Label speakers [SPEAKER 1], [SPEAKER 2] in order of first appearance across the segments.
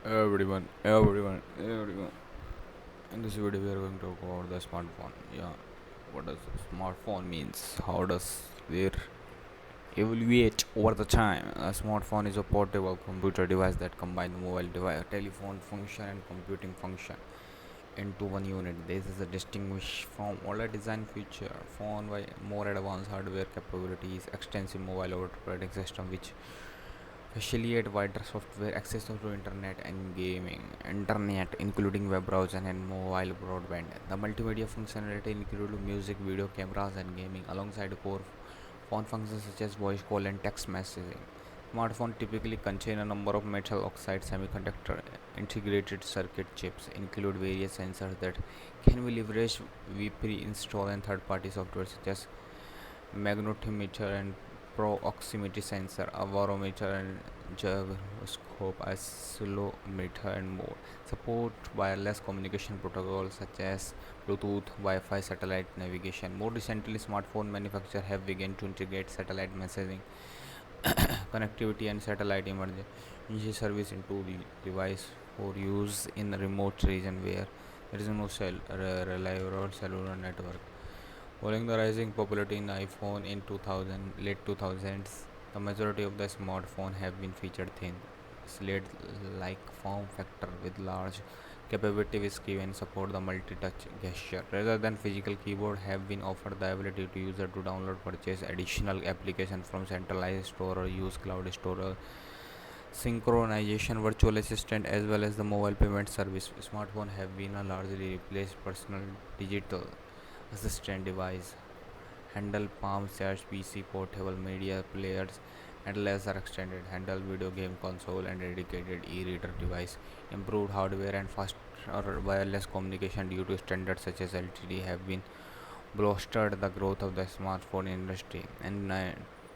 [SPEAKER 1] everyone, everyone. In this video, we are going to talk about the smartphone. Yeah, what does smartphone means? How does it evaluate over the time? A smartphone is a portable computer device that combines mobile device, telephone function, and computing function into one unit. This is a distinguished from older design feature phone by more advanced hardware capabilities, extensive mobile operating system, which facilitate wider software access to internet and gaming internet including web browser and mobile broadband. The multimedia functionality include music, video, cameras and gaming alongside core phone functions such as voice call and text messaging. Smartphone typically contain a number of metal oxide semiconductor integrated circuit chips, include various sensors that can be leveraged. We pre-install and third-party software such as magnetometer and proximity sensor, a barometer and gyroscope, accelerometer and more. Support wireless communication protocols such as Bluetooth, Wi-Fi, satellite navigation. More recently, smartphone manufacturers have begun to integrate satellite messaging, connectivity, and satellite emergency service into the device for use in a remote region where there is no reliable cellular network. Following the rising popularity in iPhone in 2000, late 2000s, the majority of the smartphones have been featured thin, slate-like form factor with large capability with key and support the multi-touch gesture. Rather than physical keyboard, have been offered the ability to user to download, purchase additional applications from centralized store or use cloud store synchronization, virtual assistant, as well as the mobile payment service. Smartphones have been a largely replaced personal digital assistant device, handle palm charge PC, portable media players, and laser extended handle video game console and dedicated e-reader device. Improved hardware and faster wireless communication due to standards such as LTE have been bolstered the growth of the smartphone industry. In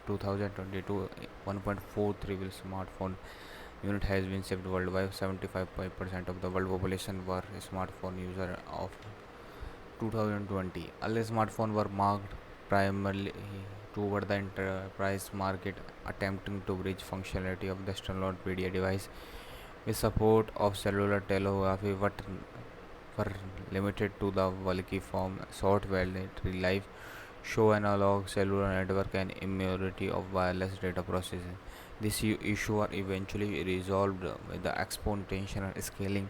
[SPEAKER 1] 2022, 1.43 billion smartphone unit has been shipped worldwide. 75% of the world population were smartphone user of 2020. Early smartphones were marked primarily toward the enterprise market, attempting to bridge functionality of the standard media device with support of cellular telegraphy, but were limited to the bulky form, short battery life, show analog cellular network, and immunity of wireless data processing. This issue are eventually resolved with the exponential scaling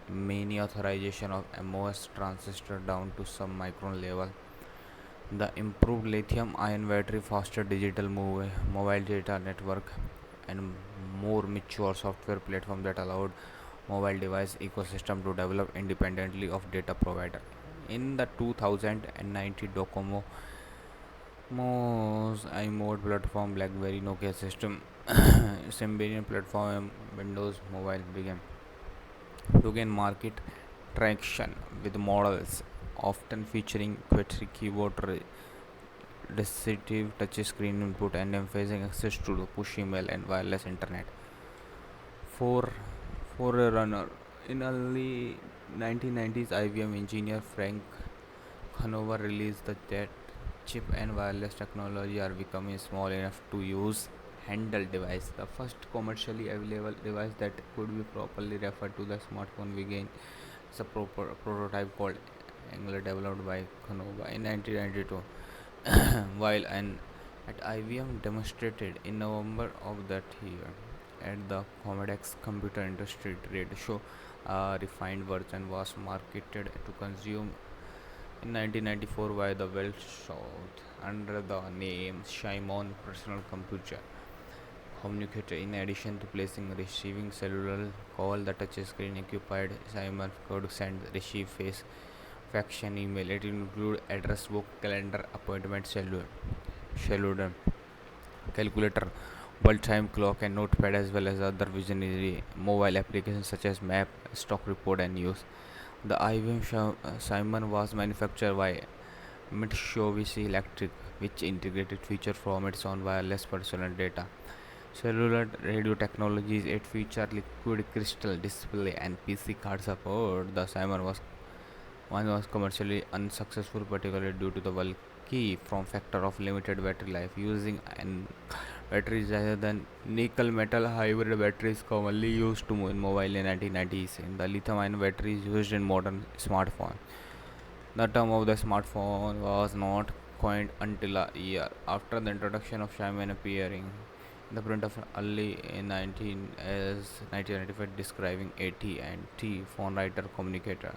[SPEAKER 1] many authorization of MOS transistor down to some micron level. The improved lithium ion battery, faster digital mobile data network, and more mature software platform that allowed mobile device ecosystem to develop independently of data provider. In the 2019 Docomo Mo's iMode platform, BlackBerry, Nokia system, Symbian platform, and Windows Mobile began to gain market traction with models often featuring quadric keyboard, resistive touchscreen input, and emphasizing access to the push email and wireless internet. For Forerunner, in early 1990s, IBM engineer Frank Hanover released the that chip and wireless technology are becoming small enough to use handheld device. The first commercially available device that could be properly referred to the smartphone began as a prototype called Angler developed by Canova in 1992, while an at IBM demonstrated in November of that year at the Comedex Computer Industry Trade Show. A refined version was marketed to consume in 1994 by the Welsh South under the name Shimon Personal Computer Communicator. In addition to placing receiving cellular call, the touchscreen occupied Simon could send receive face faction email. It include address book, calendar, appointment, cellular calculator, world time clock, and notepad, as well as other visionary mobile applications such as map, stock report, and news. The IBM Simon was manufactured by Mitsubishi Electric, which integrated feature from its own wireless personal data. Cellular radio technologies, it featured liquid crystal display and PC card support. The Simon was one was commercially unsuccessful, particularly due to the bulky form factor of limited battery life, using an Batteries rather than nickel metal hybrid batteries commonly used to in mobile in 1990s. In the lithium ion batteries used in modern smartphone. The term of the smartphone was not coined until a year after the introduction of Xiaomi appearing in the print of early in 1995 describing AT&T phone writer communicator.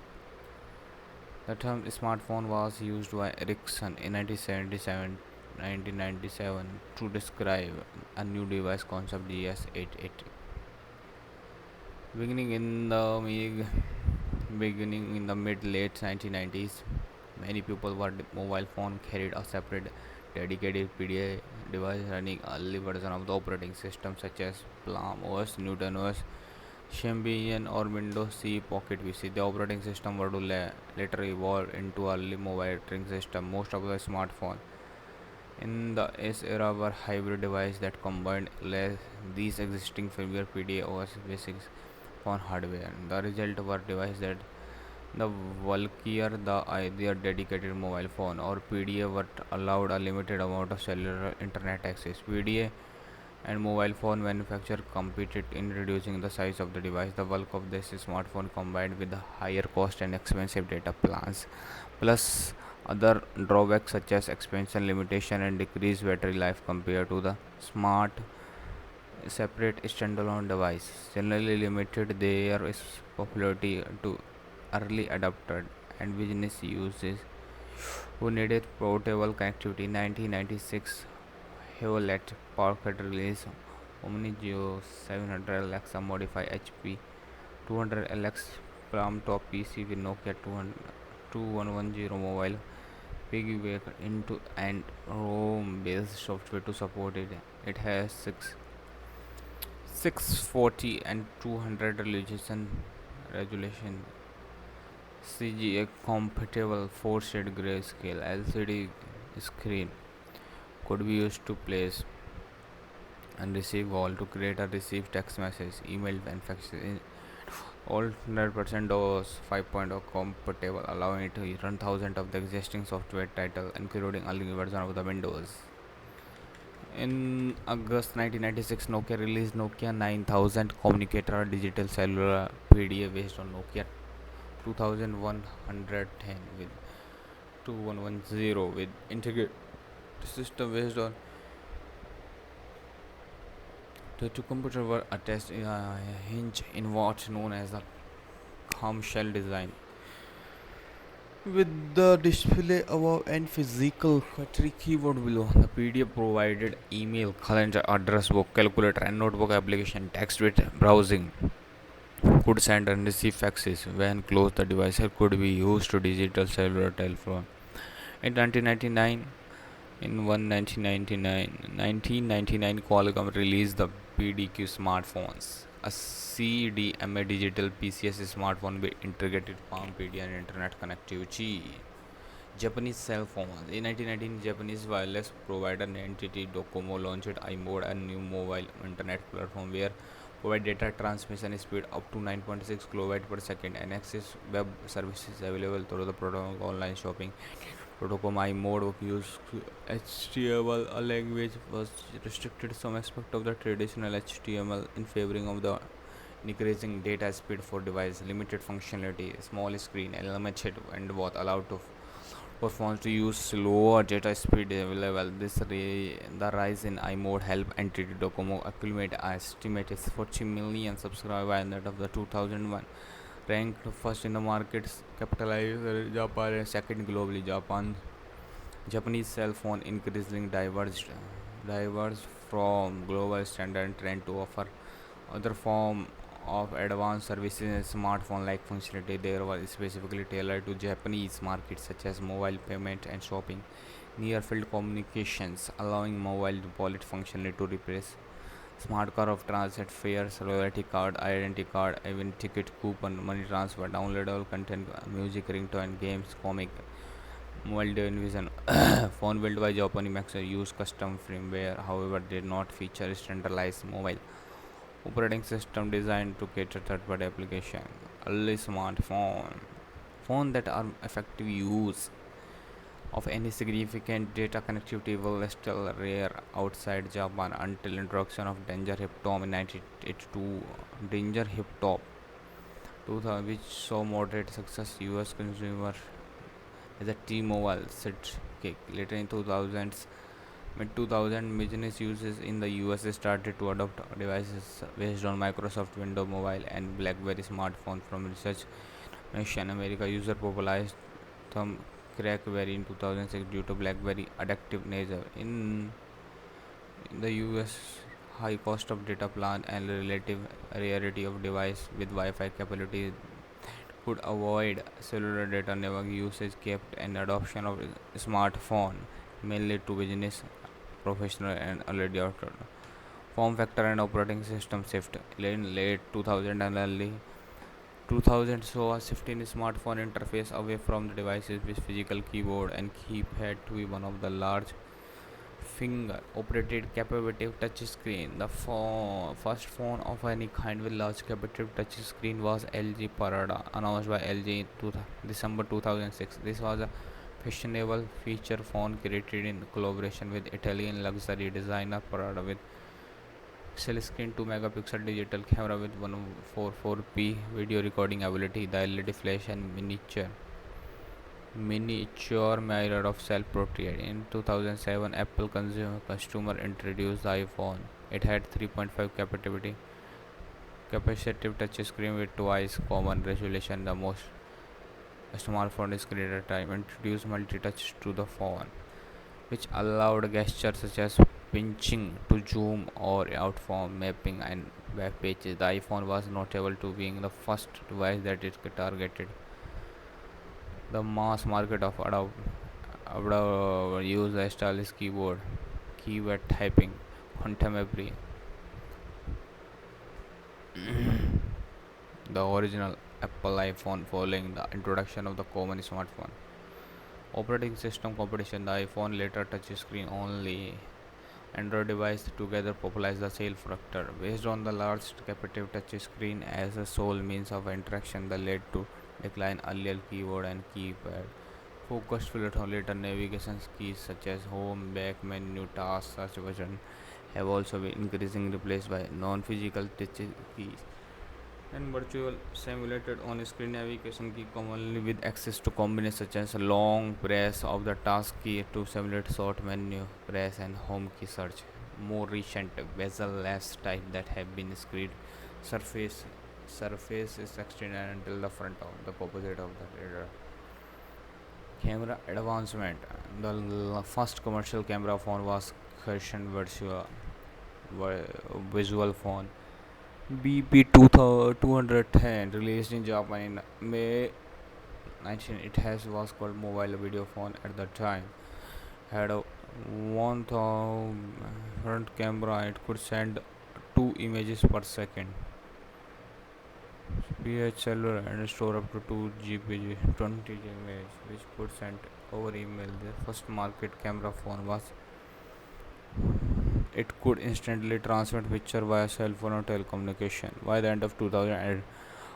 [SPEAKER 1] The term smartphone was used by Ericsson in 1997 to describe a new device concept GS880. Beginning in the beginning in the mid late 1990s, many people were mobile phone carried a separate dedicated PDA device running early version of the operating system such as Palm OS, Newton OS, Symbian or Windows C Pocket PC. The operating system were to later evolve into early mobile operating system. Most of the smartphone in the S era were hybrid devices that combined these existing firmware PDA OS basics on hardware. The result were devices that the bulkier the either dedicated mobile phone or PDA were allowed a limited amount of cellular internet access. PDA and mobile phone manufacturer competed in reducing the size of the device. The bulk of this smartphone combined with the higher cost and expensive data plans, plus other drawbacks such as expansion limitation and decreased battery life compared to the smart separate standalone device, generally limited their popularity to early adopted and business uses who needed portable connectivity. 1996 Hewlett Packard released Omni Geo 700 Alexa modified HP 200 LX Palm top PC with Nokia 2110 mobile piggyback into and ROM based software to support it. It has 640 and 200 resolution CGA compatible 4 shade grayscale LCD screen could be used to place and receive call to create a receive text message, email, and fax. All 100% DOS 5.0 compatible, allowing it to run thousands of the existing software title, including early version of the Windows. In August 1996, Nokia released Nokia 9000 communicator digital cellular PDA based on Nokia 2110 with 2110 with integrated system based on the two computers were attached in a hinge in what's known as the shell design. With the display above and physical quadri keyboard below, the PDF provided email, calendar, address book, calculator, and notebook application. Text with browsing could send and receive faxes. When closed, the device could be used to digital cellular telephone. In 1999, in 1999, Qualcomm released the PDQ smartphones, a CDMA digital PCS smartphone with integrated Palm PD and internet connectivity. Japanese cell phones. In 1919, Japanese wireless provider NTT Docomo launched iMode, a new mobile internet platform where provide data transmission speed up to 9.6 kilobyte per second and access web services available through the protocol online shopping. Protocol iMode used HTML, a language was restricted some aspect of the traditional HTML in favoring of the increasing data speed for device, limited functionality, small screen, limited and both allowed to for phones to use slower data speed available. The rise in iMode helped NTT Docomo accumulate an estimated 40 million subscribers at the end of the 2001. Ranked first in the markets, capitalized Japan and second globally. Japanese cell phone increasingly diverged from global standard trend to offer other form of advanced services and smartphone like functionality. They were specifically tailored to Japanese markets such as mobile payment and shopping, near field communications, allowing mobile wallet functionality to replace smart card of transit fares, loyalty card, identity card, even ticket coupon, money transfer, downloadable content, music, ringtone, games, comic, mobile vision. Phone built by Japanese manufacturer use custom firmware, however, did not feature standardized mobile operating system designed to cater third-party application. Early smartphone that are effective use of any significant data connectivity was still rare outside Japan until introduction of Danger Hip Top in 1982. Danger Hip Top 2000, which saw moderate success US consumer as a T-Mobile set kick. Later in 2000s, mid 2000, business users in the US started to adopt devices based on Microsoft Windows Mobile and BlackBerry smartphone. From research nation America, user popularized thumb crackberry in 2006 due to BlackBerry addictive nature. In the US, high cost of data plan and relative rarity of device with Wi-Fi capability could avoid cellular data network usage kept an adoption of smartphone mainly to business, professional and early adopter. Form factor and operating system shift. In late 2000 and early 2000 saw a shift in smartphone interface away from the devices with physical keyboard and keypad to be one of the large finger operated capacitive touch screen. The first phone of any kind with large capacitive touch screen was LG Parada, announced by LG in December 2006. This was a fashionable feature phone created in collaboration with Italian luxury designer Parada with Excel screen 2 megapixel digital camera with 144p video recording ability, the LED flash and miniature mirror of self-portrait. In 2007, Apple consumer introduced the iPhone. It had 3.5 capacitive touch screen with twice common resolution. The most smartphone screen at a time introduced multi-touch to the phone, which allowed gestures such as pinching to zoom or out from mapping and web pages. The iPhone was notable to being the first device that it targeted the mass market of Adobe use the stylus keyword typing, contemporary. The original Apple iPhone following the introduction of the common smartphone. Operating system competition. The iPhone later touchscreen only Android device together popularized the sale factor. Based on the large capacitive touchscreen as a sole means of interaction that led to decline earlier keyboard and keypad. Focused filter on later navigation keys such as home, back menu, task, search button have also been increasingly replaced by non-physical touch keys and virtual simulated on-screen navigation key commonly with access to combinations such as long press of the task key to simulate short menu press and home key search. More recent bezel-less type that have been screen surface surface is extended until the front of the opposite of the reader. Camera advancement. The first commercial camera phone was Cushion visual phone BP 210 released in Japan in May 19. It has was called mobile video phone at the time. Had a 1000 front camera. It could send 2 images per second. PH cellular and store up to 2 GPG 20 images which could send over email. The first market camera phone was it could instantly transmit picture via cell phone or telecommunication. By the end of 2000,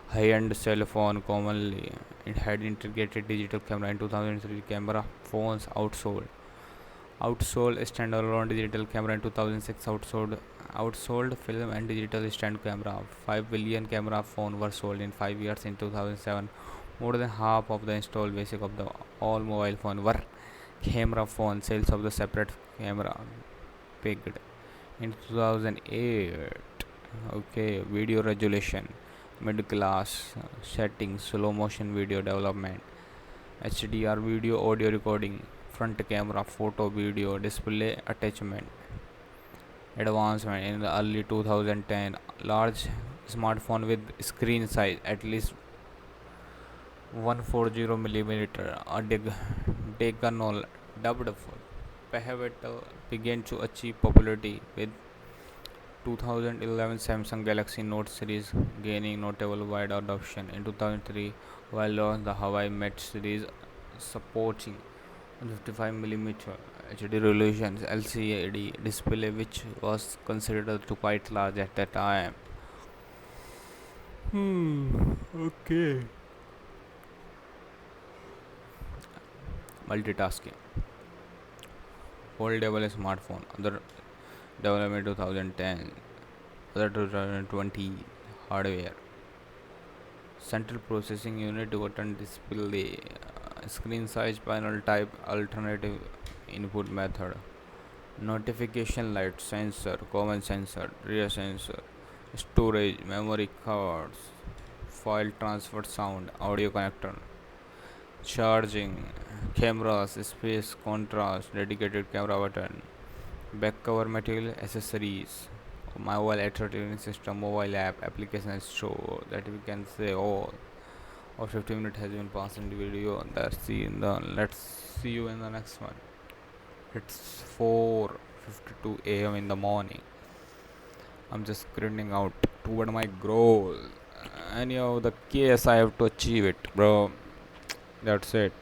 [SPEAKER 1] high-end cell phone commonly it had integrated digital camera. In 2003, camera phones outsold standalone digital camera. In 2006, outsold film and digital stand camera. 5 billion camera phone were sold in 5 years. In 2007, more than half of the installed basic of the all mobile phone were camera phone. Sales of the separate camera peaked in 2008. Okay, video resolution, mid class settings, slow motion video development, HDR video audio recording, front camera photo video display attachment. Advancement in the early 2010, large smartphone with screen size at least 140 millimeter, a diagonal dubbed pivotal began to achieve popularity with 2011 Samsung Galaxy Note series gaining notable wide adoption. In 2003, while launched the Huawei Mate series supporting 55mm HD resolution LCD display, which was considered to quite large at that time. Okay. Multitasking. Foldable smartphone. Other development 2010. Other 2020 hardware. Central processing unit, button display, screen size, panel type, alternative input method, notification light, sensor, common sensor, rear sensor, storage, memory cards, file transfer, sound, audio connector, charging, cameras, space, contrast, dedicated camera button, back cover material, accessories, mobile operating system, mobile app, application store, that we can say all. Or 50 minutes has been passed in the video. Let's see you in the next one. It's 4:52 a.m. in the morning. I'm just grinding out toward my goal. Anyhow, the case I have to achieve it, bro. That's it.